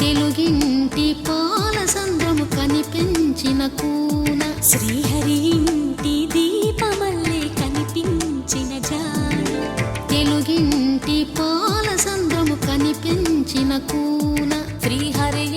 తెలుగింటి పాల సంద్రము కనిపించిన కూన శ్రీహరి ఇంటి దీపమల్లే కనిపించిన జాడ తెలుగింటి పాల సంద్రము కనిపించిన కూన శ్రీహరి